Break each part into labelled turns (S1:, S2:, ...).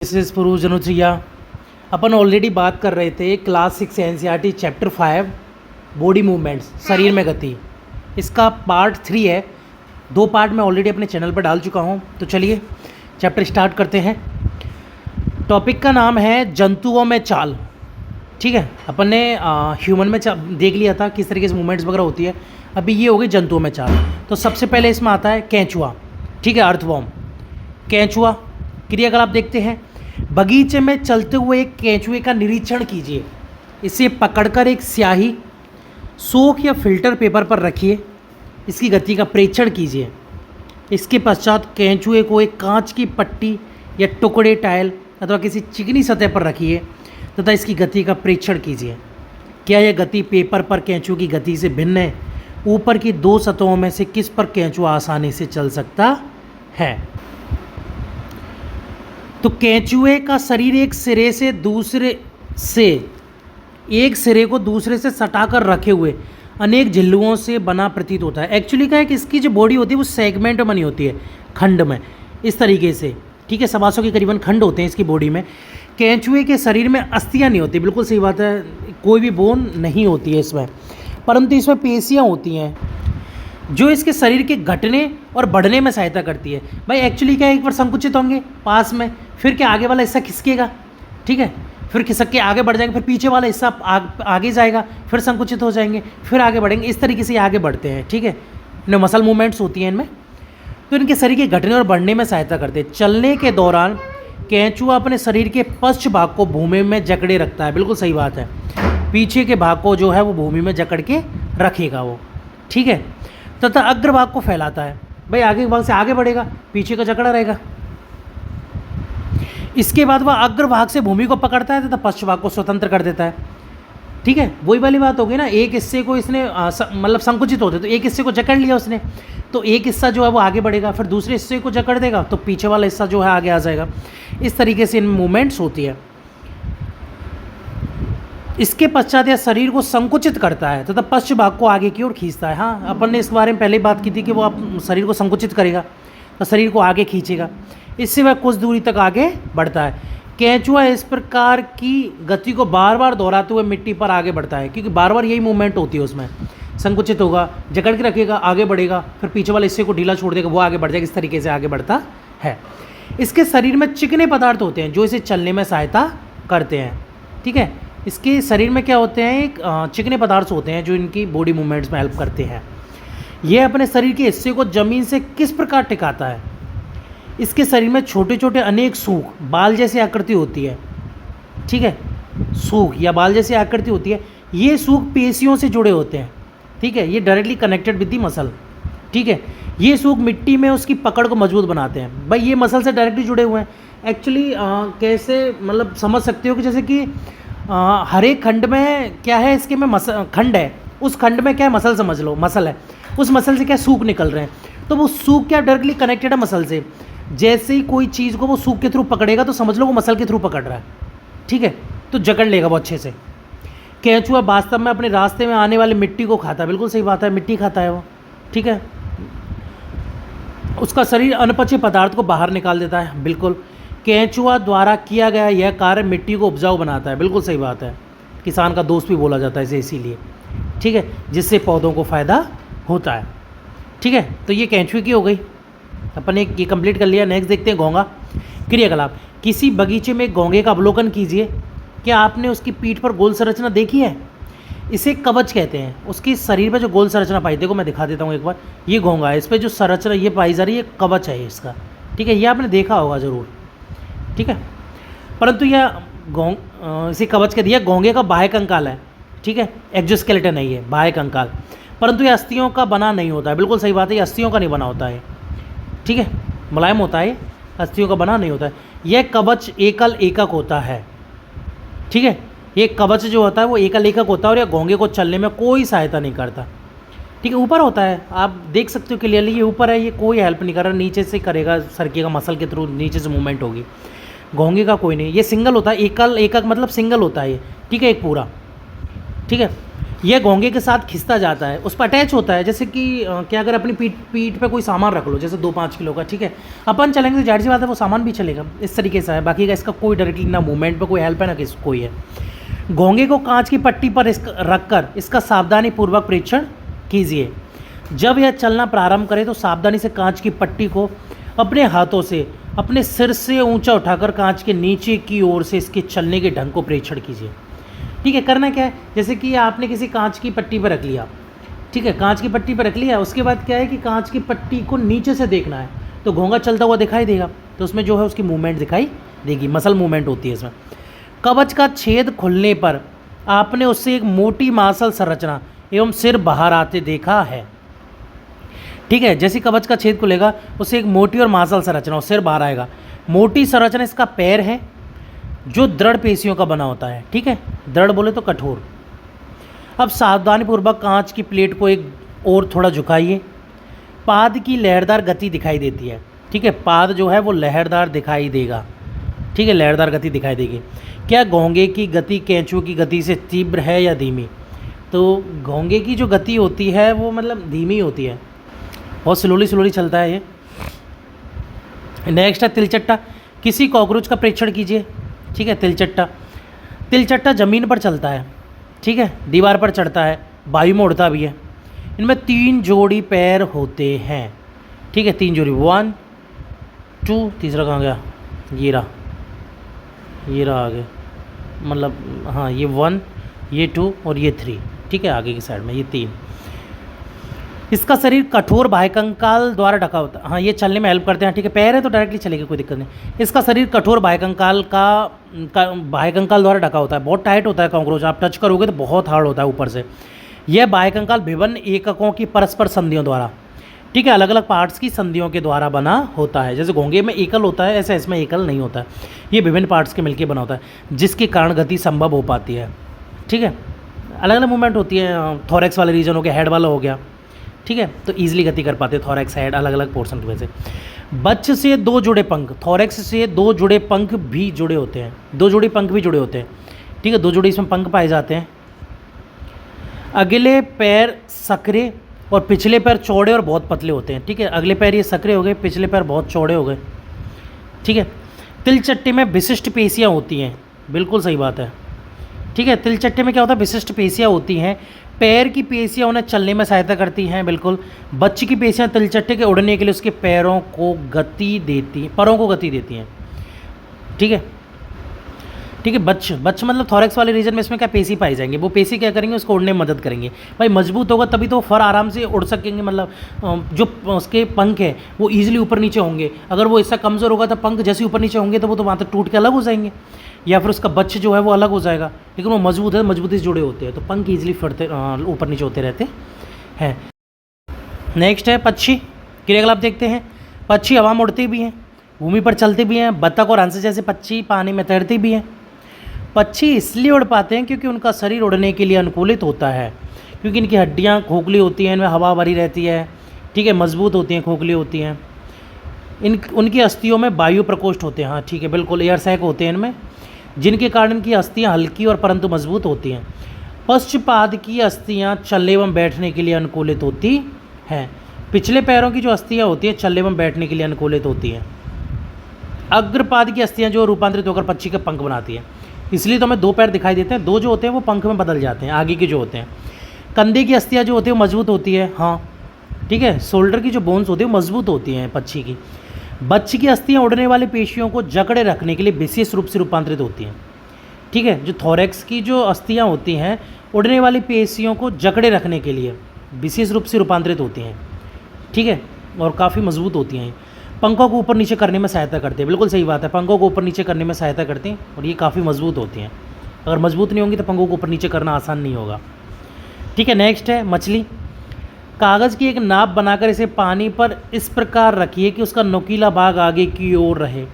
S1: This is पुरुष जनुत्रिया। अपन already बात कर रहे थे class 6 NCERT chapter 5 body movements, शरीर में गति। इसका पार्ट 3 है। 2 पार्ट मैं ऑलरेडी अपने चैनल पर डाल चुका हूँ। तो चलिए चैप्टर स्टार्ट करते हैं। टॉपिक का नाम है जंतुओं में चाल। ठीक है, अपन ने ह्यूमन में देख लिया था किस तरीके से मूवमेंट्स वगैरह होती है। अभी ये हो गई जंतुओं में चाल। तो सबसे पहले इसमें आता है केंचुआ। ठीक है, अर्थवॉर्म। केंचुआ क्रियाकलाप देखते हैं। बगीचे में चलते हुए एक केंचुए का निरीक्षण कीजिए। इसे पकड़कर एक स्याही, सोख या फिल्टर पेपर पर रखिए। इसकी गति का प्रेक्षण कीजिए। इसके पश्चात केंचुए को एक कांच की पट्टी या टुकड़े, टाइल अथवा किसी चिकनी सतह पर रखिए तथा इसकी गति का प्रेक्षण कीजिए। क्या यह गति पेपर पर केंचुए की गति से भिन्न है? ऊपर की 2 सतहों में से किस पर केंचुआ आसानी से चल सकता है? तो केंचुए का शरीर एक सिरे को दूसरे से सटाकर रखे हुए अनेक झिल्लियों से बना प्रतीत होता है। एक्चुअली क्या है कि इसकी जो बॉडी होती है वो सेगमेंट में बनी होती है, खंड में, इस तरीके से। ठीक है, 125 के करीबन खंड होते हैं इसकी बॉडी में। केंचुए के शरीर में अस्थियां नहीं होती, बिल्कुल सही बात है, कोई भी बोन नहीं होती है इसमें, परंतु इसमें पेशियां होती हैं जो इसके शरीर के घटने और बढ़ने में सहायता करती है। भाई एक्चुअली क्या है, एक बार संकुचित होंगे पास में, फिर क्या आगे वाला हिस्सा खिसकेगा। ठीक है, फिर खिसक के आगे बढ़ जाएंगे, फिर पीछे वाला हिस्सा आगे जाएगा, फिर संकुचित हो जाएंगे, फिर आगे बढ़ेंगे। इस तरीके से आगे बढ़ते हैं। ठीक है, इनमें मसल मूवमेंट्स होती हैं इनमें, तो इनके शरीर के घटने और बढ़ने में सहायता करते हैं। चलने के दौरान केंचुआ अपने शरीर के पश्च भाग को भूमि में जकड़े रखता है। बिल्कुल सही बात है, पीछे के भाग को जो है वो भूमि में जकड़ के रखेगा वो। ठीक है, तथा अग्रभाग को फैलाता है। भाई आगे के भाग से आगे बढ़ेगा, पीछे का जकड़ा रहेगा। इसके बाद वह अग्रभाग से भूमि को पकड़ता है तथा पश्च भाग को स्वतंत्र कर देता है। ठीक है, वही वाली बात होगी ना, एक हिस्से को इसने मतलब संकुचित होते तो एक हिस्से को जकड़ लिया उसने, तो एक हिस्सा जो है वो आगे बढ़ेगा, फिर दूसरे हिस्से को जकड़ देगा तो पीछे वाला हिस्सा जो है आगे आ जाएगा। इस तरीके से इन मूवमेंट्स होती है। इसके पश्चात यह शरीर को संकुचित करता है तथा पश्च भाग को आगे की ओर खींचता है। हाँ, अपन ने इस बारे में पहले ही बात की थी कि वो आप शरीर को संकुचित करेगा तो शरीर को आगे खींचेगा, इससे वह कुछ दूरी तक आगे बढ़ता है। केंचुआ इस प्रकार की गति को बार बार दोहराते हुए मिट्टी पर आगे बढ़ता है, क्योंकि बार बार यही मूवमेंट होती है उसमें। संकुचित होगा, जकड़ के रखेगा, आगे बढ़ेगा, फिर पीछे वाले हिस्से को ढीला छोड़ देगा, वो आगे बढ़ जाएगा। इस तरीके से आगे बढ़ता है। इसके शरीर में चिकने पदार्थ होते हैं जो इसे चलने में सहायता करते हैं। ठीक है, इसके शरीर में क्या होते हैं, एक चिकने पदार्थ होते हैं जो इनकी बॉडी मूवमेंट्स में हेल्प करते हैं। यह अपने शरीर के हिस्से को जमीन से किस प्रकार टिकाता है? इसके शरीर में छोटे छोटे अनेक सूख, बाल जैसी आकृति होती है। ठीक है, सूख या बाल जैसी आकृति होती है। ये सूख पेशियों से जुड़े होते हैं। ठीक है, ये directly connected with the muscle. ठीक है, ये सूख मिट्टी में उसकी पकड़ को मजबूत बनाते हैं। भाई ये मसल से डायरेक्टली जुड़े हुए हैं। एक्चुअली कैसे मतलब समझ सकते हो कि जैसे कि हर एक खंड में क्या है, इसके में खंड है, उस खंड में क्या है, मसल समझ लो, मसल है, उस मसल से क्या सूख निकल रहे हैं, तो वो सूख क्या डायरेक्टली कनेक्टेड है मसल से। जैसे ही कोई चीज़ को वो सूख के थ्रू पकड़ेगा तो समझ लो वो मसल के थ्रू पकड़ रहा है। ठीक है, तो जकड़ लेगा वो अच्छे से। केंचुआ वास्तव में अपने रास्ते में आने वाली मिट्टी को खाता है। बिल्कुल सही बात है, मिट्टी खाता है वो। ठीक है, उसका शरीर अनपचे पदार्थ को बाहर निकाल देता है। बिल्कुल, केंचुआ द्वारा किया गया यह कार्य मिट्टी को उपजाऊ बनाता है। बिल्कुल सही बात है, किसान का दोस्त भी बोला जाता है इसे इसीलिए। ठीक है, जिससे पौधों को फ़ायदा होता है। ठीक है, तो ये केंचुए की हो गई, अपन ने ये कंप्लीट कर लिया। नेक्स्ट देखते हैं घोंगा क्रियाकलाप। किसी बगीचे में घोंगे का अवलोकन कीजिए। क्या आपने उसकी पीठ पर गोल संरचना देखी है? इसे कवच कहते हैं। उसकी शरीर पर जो गोल संरचना पाई, देखो मैं दिखा देता हूँ एक बार। ये घोंगा है, इस पर जो संरचना ये पाई जा रही है, ये कवच है इसका। ठीक है, ये आपने देखा होगा ज़रूर। ठीक है, परंतु यह इसे कवच कह दिया। घोंगे का बाह्य कंकाल है। ठीक है, एक्जोस्केलेटन है ये, बाह्य कंकाल, परंतु यह अस्थियों का बना नहीं होता है। बिल्कुल सही बात है, ये अस्थियों का नहीं बना होता है। ठीक है, मुलायम होता है, अस्थियों का बना नहीं होता है। यह कवच एकल एकक होता है। ठीक है, ये कवच जो होता है वो एकल एकक होता है और यह घोंगे को चलने में कोई सहायता नहीं करता। ठीक है, ऊपर होता है, आप देख सकते हो क्लियरली, ये ऊपर है, ये कोई हेल्प नहीं कर रहा, नीचे से करेगा, सरकेगा मसल के थ्रू, नीचे से मूवमेंट होगी। घोंगे का कोई नहीं, ये सिंगल होता है, एकल एकक मतलब सिंगल होता है ये। ठीक है, एक पूरा। ठीक है, यह घोंगे के साथ खिंचता जाता है, उस पर अटैच होता है। जैसे कि क्या अगर अपनी पीठ पे कोई सामान रख लो, जैसे 2-5 किलो का, ठीक है, अपन चलेंगे तो जाहिर सी बात है वो सामान भी चलेगा। इस तरीके से है। बाकी का इसका कोई डायरेक्टली ना मूवमेंट पे कोई हेल्प है ना किस कोई है। घोंगे को कांच की पट्टी पर रखकर इसका सावधानी पूर्वक परीक्षण कीजिए। जब यह चलना प्रारंभ करे तो सावधानी से कांच की पट्टी को अपने हाथों से अपने सिर से ऊंचा उठाकर कांच के नीचे की ओर से इसके चलने के ढंग को परीक्षण कीजिए। ठीक है, करना क्या है, जैसे कि आपने किसी कांच की पट्टी पर रख लिया, ठीक है, कांच की पट्टी पर रख लिया, उसके बाद क्या है कि कांच की पट्टी को नीचे से देखना है, तो घोंगा चलता हुआ दिखाई देगा, तो उसमें जो है उसकी मूवमेंट दिखाई देगी, मसल मूवमेंट होती है इसमें। कवच का छेद खुलने पर आपने उससे एक मोटी मांसल संरचना एवं सिर बाहर आते देखा है। ठीक है, जैसे कवच का छेद खुलेगा उससे एक मोटी और मांसल संरचना और सिर बाहर आएगा। मोटी संरचना इसका पैर है जो दृढ़ पेशियों का बना होता है। ठीक है, दृढ़ बोले तो कठोर। अब सावधानीपूर्वक कांच की प्लेट को एक और थोड़ा झुकाइए। पाद की लहरदार गति दिखाई देती है। ठीक है, पाद जो है वो लहरदार दिखाई देगा। ठीक है, लहरदार गति दिखाई देगी। क्या घोंगे की गति कैंचुओं की गति से तीव्र है या धीमी? तो घोंगे की जो गति होती है वो मतलब धीमी होती है, बहुत स्लोली चलता है ये। नेक्स्ट है तिलचट्टा। किसी कॉकरोच का परीक्षण कीजिए। ठीक है, तिलचट्टा ज़मीन पर चलता है, ठीक है, दीवार पर चढ़ता है, वायु में उड़ता भी है। इनमें 3 जोड़ी पैर होते हैं। ठीक है, 3 जोड़ी, 1 2, तीसरा कहाँ गया, ये रहा आगे, मतलब हाँ ये 1, ये 2 और ये 3। ठीक है, आगे की साइड में ये 3। इसका शरीर कठोर बाह्यकंकाल द्वारा ढका होता है। हाँ, ये चलने में हेल्प करते हैं। ठीक है, पैर है तो डायरेक्टली चलेगा, कोई दिक्कत नहीं। इसका शरीर कठोर बाह्यकंकाल बाह्यकंकाल द्वारा ढका होता है। बहुत टाइट होता है कॉकरोच, आप टच करोगे तो बहुत हार्ड होता है ऊपर से। यह बाह्यकंकाल विभिन्न एककों की परस्पर संधियों द्वारा, ठीक है, अलग अलग पार्ट्स की संधियों के द्वारा बना होता है। जैसे घोंगे में एकल होता है, ऐसे इसमें एकल नहीं होता है। ये विभिन्न पार्ट्स के मिलकर बना होता है, जिसके कारण गति संभव हो पाती है। ठीक है, अलग अलग मूवमेंट होती है। थोरैक्स वाले रीजन हो गया, हेड वाला हो गया, ठीक है, तो ईजिली गति कर पाते हैं थोरैक्स, हेड, अलग अलग पोर्शन की वजह से। बच्च से 2 जुड़े पंख, थोरैक्स से 2 जुड़े पंख भी जुड़े होते हैं। 2 जोड़ी पंख भी जुड़े होते हैं। ठीक है, 2 जोड़ी इसमें पंख पाए जाते हैं। अगले पैर सकरे और पिछले पैर चौड़े और बहुत पतले होते हैं। ठीक है, अगले पैर ये सकरे हो गए, पिछले पैर बहुत चौड़े हो गए। ठीक है, तिलचट्टे में विशिष्ट पेशियाँ होती हैं, बिल्कुल सही बात है। ठीक है, तिलचट्टे में क्या होता है, विशिष्ट पेशियाँ होती हैं। पैर की पेशियाँ उन्हें चलने में सहायता करती हैं, बिल्कुल। बच्च की पेशियाँ तिलचट्टे के उड़ने के लिए उसके पैरों को गति देती हैं। ठीक है, बच्च मतलब थोरैक्स वाले रीजन में इसमें क्या पेशी पाई जाएंगे, वो पेशी क्या करेंगे, उसको उड़ने में मदद करेंगे। भाई मजबूत होगा तभी तो फर आराम से उड़ सकेंगे, मतलब जो उसके पंख है वो ईजिली ऊपर नीचे होंगे। अगर वो इससे कमज़ोर होगा तो पंख जैसे ऊपर नीचे होंगे तो वो तो वहाँ तक टूट के अलग हो जाएंगे, या फिर उसका बच्च जो है वो अलग हो जाएगा। लेकिन वो मजबूत है, मजबूती से जुड़े होते हैं, तो पंख ईजिली फटते ऊपर नीचे होते रहते हैं। नेक्स्ट है पक्षी। क्रियाकलाप देखते हैं। पक्षी हवा में उड़ते भी हैं, भूमि पर चलते भी हैं। बत्तख और हंस जैसे पक्षी पानी में तैरते भी हैं। पक्षी इसलिए उड़ पाते हैं क्योंकि उनका शरीर उड़ने के लिए अनुकूलित होता है, क्योंकि इनकी हड्डियाँ खोखली होती हैं, इनमें हवा भरी रहती है। ठीक है, मजबूत होती हैं, खोखली होती हैं। उनकी अस्थियों में वायु प्रकोष्ठ होते हैं। हाँ ठीक है, बिल्कुल, एयर सैक होते हैं इनमें, जिनके कारण इनकी अस्थियाँ हल्की और परंतु मजबूत होती हैं। पश्चपाद की अस्थियाँ चलने एवं बैठने के लिए अनुकूलित होती हैं। पिछले पैरों की जो अस्थियाँ होती हैं चलने एवं बैठने के लिए अनुकूलित होती हैं। अग्रपाद की अस्थियाँ जो रूपांतरित होकर पक्षी के पंख बनाती हैं, इसलिए तो हमें 2 पैर दिखाई देते हैं, 2 जो होते हैं वो पंख में बदल जाते हैं, आगे के जो होते हैं। कंधे की अस्थियाँ जो होती है वो मजबूत होती है। हाँ ठीक है, शोल्डर की जो बोन्स होती है वो मजबूत होती हैं पक्षी की। बच्चे की अस्थियाँ उड़ने वाली पेशियों को जकड़े रखने के लिए विशेष रूप से रूपांतरित होती हैं। ठीक है, जो थोरैक्स की जो अस्थियाँ होती हैं उड़ने वाली पेशियों को जकड़े रखने के लिए विशेष रूप से रूपांतरित होती हैं। ठीक है, और काफ़ी मजबूत होती हैं। पंखों को ऊपर नीचे करने में सहायता करते हैं, बिल्कुल सही बात है, पंखों को ऊपर नीचे करने में सहायता करते हैं और ये काफ़ी मजबूत होती हैं। अगर मजबूत नहीं होंगी तो पंखों को ऊपर नीचे करना आसान नहीं होगा। ठीक है, नेक्स्ट है मछली। कागज़ की एक नाव बनाकर इसे पानी पर इस प्रकार रखिए कि उसका नुकीला भाग आगे की ओर रहे।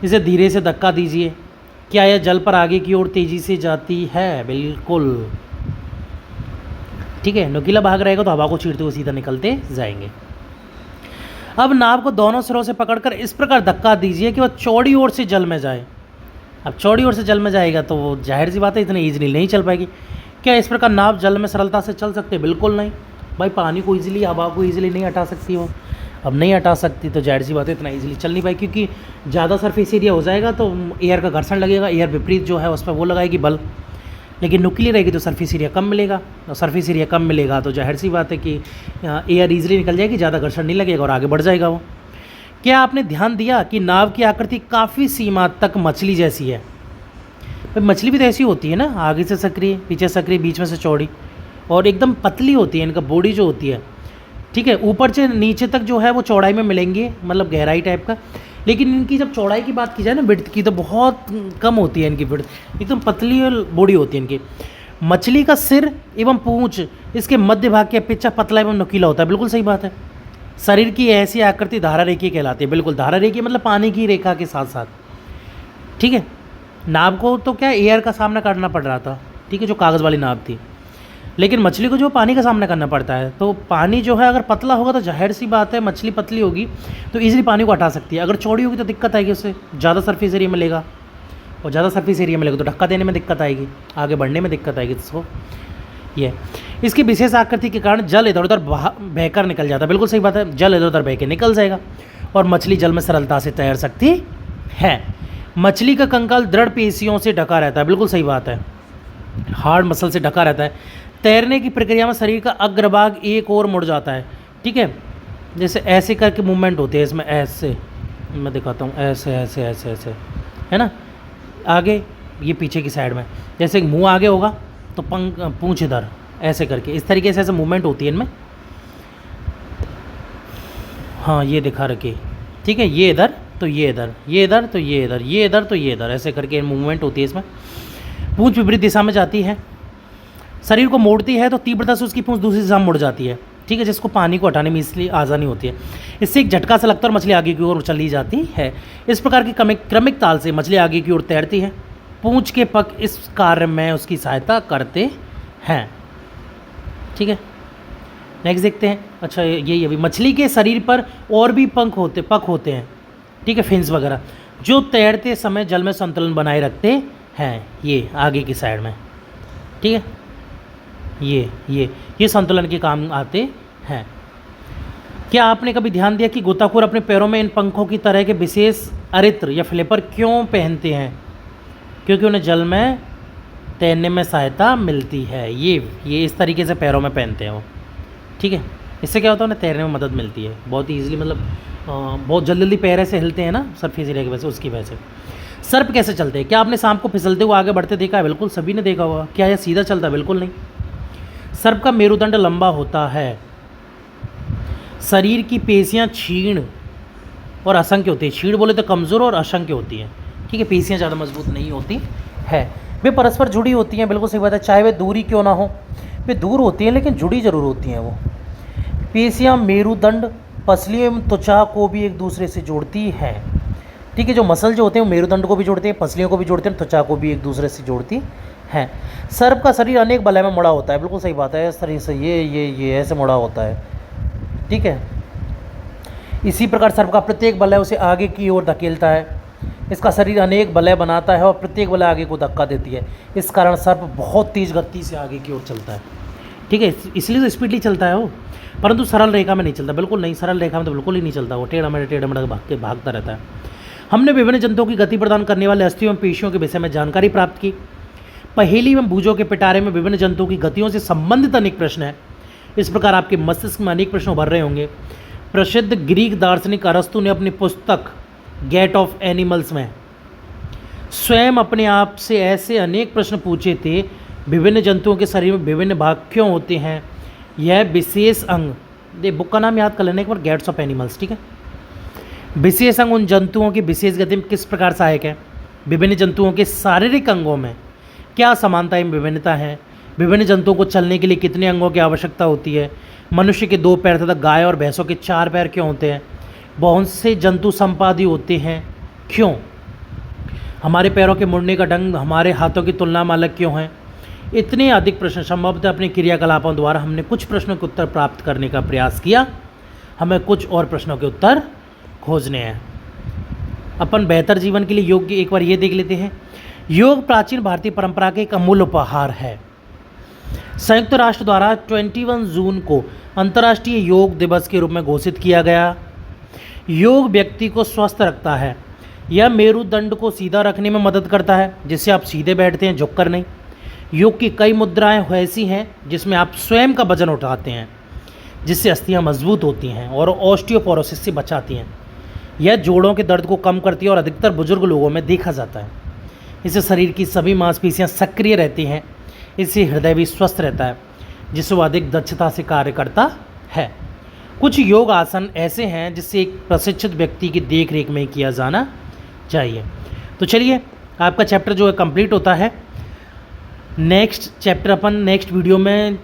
S1: इसे धीरे से धक्का दीजिए। क्या यह जल पर आगे की ओर तेज़ी से जाती है? बिल्कुल। ठीक है, नुकीला भाग रहेगा तो हवा को छींटते हुए सीधा निकलते जाएंगे। अब नाव को दोनों सिरों से पकड़कर इस प्रकार धक्का दीजिए कि वह चौड़ी ओर से जल में जाए। अब चौड़ी ओर से जल में जाएगा तो वो जाहिर सी बात है इतनी ईजिली नहीं चल पाएगी। क्या इस प्रकार नाव जल में सरलता से चल सकते? बिल्कुल नहीं भाई, पानी को ईजिली, हवा को ईजिली नहीं हटा सकती वो। अब नहीं हटा सकती तो जाहिर सी बात है इतना ईजिली चल नहीं पाई, क्योंकि ज़्यादा सरफेस एरिया हो जाएगा तो एयर का घर्षण लगेगा, एयर विपरीत जो है उस पर वो लगाएगी बल। लेकिन नुकीली रहेगी तो सरफेस एरिया कम मिलेगा, और सरफेस एरिया कम मिलेगा तो जाहिर सी बात है कि एयर ईजिली निकल जाएगी, ज़्यादा घर्षण नहीं लगेगा और आगे बढ़ जाएगा वो। क्या आपने ध्यान दिया कि नाव की आकृति काफ़ी सीमा तक मछली जैसी है? भाई मछली भी तो ऐसी होती है ना, आगे से सक्रिय, पीछे सक्रिय, बीच में से चौड़ी, और एकदम पतली होती है इनका बॉडी जो होती है, ठीक है। ऊपर से नीचे तक जो है वो चौड़ाई में मिलेंगे, मतलब गहराई टाइप का। लेकिन इनकी जब चौड़ाई की बात की जाए ना, विड्थ की, तो बहुत कम होती है इनकी विड्थ, एकदम पतली बॉडी होती है इनकी। मछली का सिर एवं पूंछ, इसके मध्य भाग की अपेक्षा पतला एवं नुकीला होता है, बिल्कुल सही बात है। शरीर की ऐसी आकृति धारा रेखी कहलाती है, बिल्कुल धारा रेखी मतलब पानी की रेखा के साथ साथ, ठीक है। नाव को तो क्या एयर का सामना करना पड़ रहा था, ठीक है, जो कागज़ वाली नाव थी, लेकिन मछली को जो पानी का सामना करना पड़ता है। तो पानी जो है अगर पतला होगा तो जाहिर सी बात है मछली पतली होगी तो ईजिली पानी को हटा सकती है। अगर चौड़ी होगी तो दिक्कत आएगी, उससे ज़्यादा सरफेस एरिया मिलेगा, और ज़्यादा सरफेस एरिया मिलेगा तो धक्का देने में दिक्कत आएगी, आगे बढ़ने में दिक्कत आएगी। तो ये इसकी विशेष आकृति के कारण जल इधर उधर बहकर निकल जाता है, बिल्कुल सही बात है, जल इधर उधर बह के निकल जाएगा और मछली जल में सरलता से तैर सकती है। मछली का कंकाल दृढ़ पेशियों से ढका रहता है, बिल्कुल सही बात है, हार्ड मसल से ढका रहता है। तैरने की प्रक्रिया में शरीर का अग्रभाग एक और मुड़ जाता है, ठीक है, जैसे ऐसे करके मूवमेंट होती है इसमें, ऐसे मैं दिखाता हूँ, ऐसे ऐसे ऐसे ऐसे, है ना, आगे ये पीछे की साइड में, जैसे मुंह आगे होगा तो पूंछ इधर, ऐसे करके इस तरीके से ऐसे मूवमेंट होती है इनमें। हाँ ये दिखा रखी, ठीक है, ये इधर तो ये इधर, ये इधर तो ये इधर, ये इधर तो ये इधर, ऐसे करके मूवमेंट होती है इसमें। पूंछ विपरीत दिशा में जाती है, शरीर को मोड़ती है तो तीव्रता से उसकी पूंछ दूसरी दिशा में मुड़ जाती है, ठीक है, जिसको पानी को हटाने में इसलिए आसानी होती है। इससे एक झटका सा लगता है और मछली आगे की ओर चली जाती है। इस प्रकार की क्रमिक ताल से मछली आगे की ओर तैरती है। पूंछ के पक इस कार्य में उसकी सहायता करते हैं, ठीक है। नेक्स्ट देखते हैं। अच्छा ये अभी मछली के शरीर पर और भी पक होते हैं, ठीक है, फिन्स वगैरह, जो तैरते समय जल में संतुलन बनाए रखते हैं, ये आगे की साइड में, ठीक है, ये संतुलन के काम आते हैं। क्या आपने कभी ध्यान दिया कि गोताखोर अपने पैरों में इन पंखों की तरह के विशेष अरित्र या फ्लिपर क्यों पहनते हैं? क्योंकि उन्हें जल में तैरने में सहायता मिलती है। ये इस तरीके से पैरों में पहनते हैं वो, ठीक है। इससे क्या होता है, उन्हें तैरने में मदद मिलती है बहुत ईजिली, मतलब बहुत जल्दी पैर ऐसे हिलते हैं ना सरफेस एरिया की वजह से, उसकी वजह से। सर्प कैसे चलते हैं? क्या आपने सांप को फिसलते हुए आगे बढ़ते देखा है? बिल्कुल सभी ने देखा होगा। क्या यह सीधा चलता है? बिल्कुल नहीं। सर्प का मेरुदंड लंबा होता है। शरीर की पेशियां क्षीण और असंख्य होती है। क्षीण बोले तो कमज़ोर और असंख्य होती हैं, ठीक है, पेशियां ज़्यादा मजबूत नहीं होती है। वे परस्पर जुड़ी होती हैं, बिल्कुल सही बात है, चाहे वे दूरी क्यों ना हो, वे दूर होती हैं लेकिन जुड़ी जरूर होती हैं वो। पेशियां मेरुदंड, पसलियों एवं त्वचा को भी एक दूसरे से जोड़ती हैं, ठीक है। जो मसल जो होते हैं वो मेरुदंड को भी जोड़ते हैं, पसलियों को भी जोड़ते हैं, त्वचा को भी एक दूसरे से जोड़ती हैं। सर्प का शरीर अनेक बलय में मुड़ा होता है, बिल्कुल सही बात है, इस तरीके से ये ऐसे मुड़ा होता है, ठीक है। इसी प्रकार सर्प का प्रत्येक बलय उसे आगे की ओर धकेलता है। इसका शरीर अनेक बलय बनाता है और प्रत्येक बलय आगे को धक्का देती है। इस कारण सर्प बहुत तेज गति से आगे की ओर चलता है, ठीक है, इसलिए तो स्पीडली चलता है वो, परंतु सरल रेखा में नहीं चलता, बिल्कुल नहीं, सरल रेखा में तो बिल्कुल ही नहीं चलता वो, टेढ़ा मेढ़ा भागता रहता है। हमने विभिन्न जंतुओं की गति प्रदान करने वाले अस्थियों एवं पेशियों के विषय में जानकारी प्राप्त की। पहेली एवं बूझों के पिटारे में विभिन्न जंतुओं की गतियों से संबंधित अनेक प्रश्न हैं। इस प्रकार आपके मस्तिष्क में अनेक प्रश्न उभर रहे होंगे। प्रसिद्ध ग्रीक दार्शनिक अरस्तु ने अपनी पुस्तक गेट ऑफ एनिमल्स में स्वयं अपने आप से ऐसे अनेक प्रश्न पूछे थे। विभिन्न जंतुओं के शरीर में विभिन्न भाग क्यों होते हैं? यह विशेष अंग, ये बुक का नाम याद कर लेने के बाद, गेट्स ऑफ एनिमल्स, ठीक है। विशेष अंग उन जंतुओं की विशेष गति में किस प्रकार सहायक है? विभिन्न जंतुओं के शारीरिक अंगों में क्या समानता एवं विभिन्नता है? विभिन्न जंतुओं को चलने के लिए कितने अंगों की आवश्यकता होती है? मनुष्य के 2 पैर तथा गाय और भैंसों के 4 पैर क्यों होते हैं? बहुत से जंतु संपादी होते हैं, क्यों? हमारे पैरों के मुड़ने का ढंग हमारे हाथों की तुलना में अलग क्यों है? इतने अधिक प्रश्न संभवतः अपने क्रियाकलापों द्वारा हमने कुछ प्रश्नों के उत्तर प्राप्त करने का प्रयास किया। हमें कुछ और प्रश्नों के उत्तर खोजने हैं। अपन बेहतर जीवन के लिए योग की एक बार ये देख लेते हैं। योग प्राचीन भारतीय परंपरा का एक अमूल्य उपहार है। संयुक्त राष्ट्र द्वारा 21 जून को अंतर्राष्ट्रीय योग दिवस के रूप में घोषित किया गया। योग व्यक्ति को स्वस्थ रखता है। यह मेरुदंड को सीधा रखने में मदद करता है, जिससे आप सीधे बैठते हैं, झुककर नहीं। योग की कई मुद्राएं ऐसी हैं जिसमें आप स्वयं का वजन उठाते हैं, जिससे अस्थियां मजबूत होती हैं और ऑस्टियोपोरोसिस से बचाती हैं। यह जोड़ों के दर्द को कम करती है और अधिकतर बुजुर्ग लोगों में देखा जाता है। इससे शरीर की सभी मांसपेशियां सक्रिय रहती हैं। इससे हृदय भी स्वस्थ रहता है, जिससे वह अधिक दक्षता से कार्य करता है। कुछ योग आसन ऐसे हैं जिससे एक प्रशिक्षित व्यक्ति की देख रेख में किया जाना चाहिए। तो चलिए, आपका चैप्टर जो है कंप्लीट होता है। नेक्स्ट चैप्टर अपन नेक्स्ट वीडियो में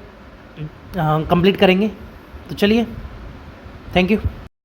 S1: कंप्लीट करेंगे। तो चलिए, थैंक यू।